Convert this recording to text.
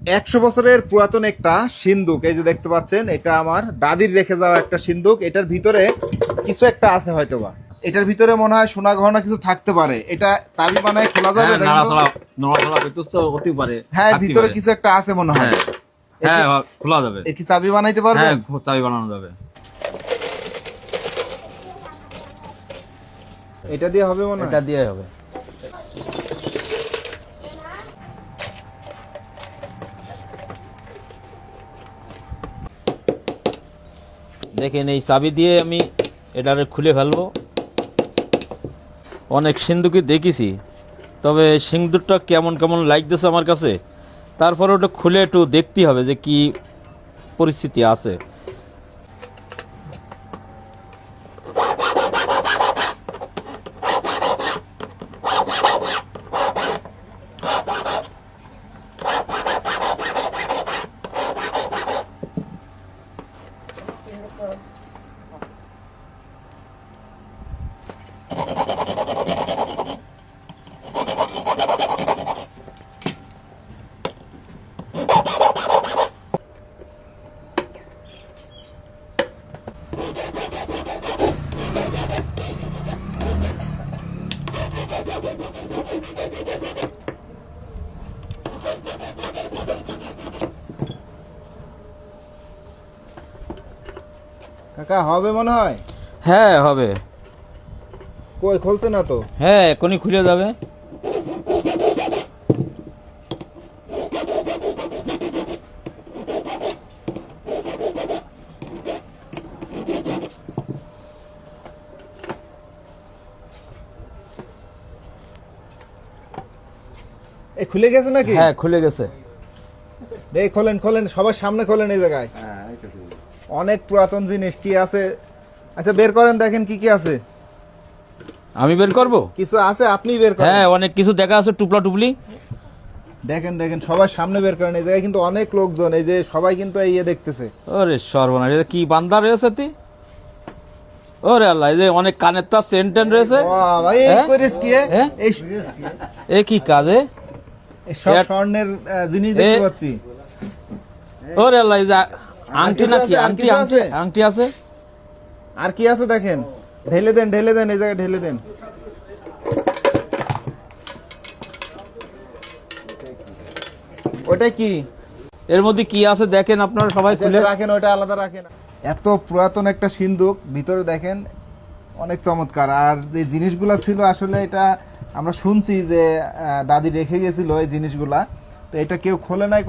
100 বছরের পুরাতন একটা সিন্দুক, এই যে দেখতে পাচ্ছেন, এটা আমার দাদির রেখে যাওয়া একটা সিন্দুক। এটার ভিতরে কিছু একটা আছে হয়তোবা। এটার ভিতরে মনে হয় সোনা গহনা কিছু থাকতে পারে। এটা চাবি বানায় খোলা যাবে? এটা কিন্তু- নড়াচড়া করতেছ তো হতেই পারে। হ্যাঁ, থাকতেই ভিতরে পারে। কিছু একটা আছে মনে হয়। হ্যাঁ, হ্যাঁ, খোলা যাবে। এর কি চাবি বানাইতে পারবে? হ্যাঁ, চাবি বানানো যাবে। এটা দিয়ে হবে মনে হয়। এটা দিয়ে হবে। দেখেন, এই চাবি দিয়ে আমি এটারে খুলে ফেলবো। অনেক সিন্দুকই দেখেছি, তবে সিন্দুকটা কেমন কেমন লাগতেছে আমার কাছে। তারপরে ওটা খুলে একটু দেখতে হবে যে কি পরিস্থিতি আছে। কাকা হবে মনে হয়। হ্যাঁ, হবে। কই খুলছে না তো। হ্যাঁ, এখনই খুলে যাবে। এ খুলে গেছে নাকি? হ্যাঁ, খুলে গেছে। দেখ, খোলেন খোলেন, সবার সামনে খোলেন এই জায়গায়। অনেক পুরাতন জিনিস কি আছে। আচ্ছা, বের করেন, দেখেন কি কি আছে। আমি বের করব? কিছু আছে, আপনি বের করেন। হ্যাঁ, অনেক কিছু দেখা আছে, টুপলা টুপলি। দেখেন দেখেন, সবার সামনে বের করেন। এই জায়গায় কিন্তু অনেক লোকজন, এই যে সবাই কিন্তু এই দেখতেছে। ওরে সর্বনাশ, এটা কি বান্দা রয়েছে তুই? ওরে আল্লাহ, এই যে অনেক কানের তার সেন্টেন রয়েছে। বাহ, ভাই, এই হ্যাঁ? করিস কি এ? হ্যাঁ? এই এ কি কাজে? এই সব এর- স্বর্ণের জিনিস দেখতে এ- পাচ্ছি। ওরে আল্লাহ, এই যে আংটি কিছু নাকি? আছে? আর আংটি কিছু আংটি আছে? আংটি আছে। আর কি আছে দেখেন। ঢেলে দেন ঢেলে দেন, এই জায়গায় ঢেলে দেন। ওটা কি? এর মধ্যে কি আছে দেখেন আপনারা সবাই আচ্ছা, খুলে। আচ্ছা, রাখেন, ওটা আলাদা রাখেন। এত পুরাতন একটা সিন্দুক, ভিতরে দেখেন অনেক চমৎকার। আর যে জিনিসগুলা ছিল আসলে এটা আমরা শুনছি যে দাদি রেখে গেছিল এই জিনিসগুলা। তো এটা কেউ খোলে নাই কোনো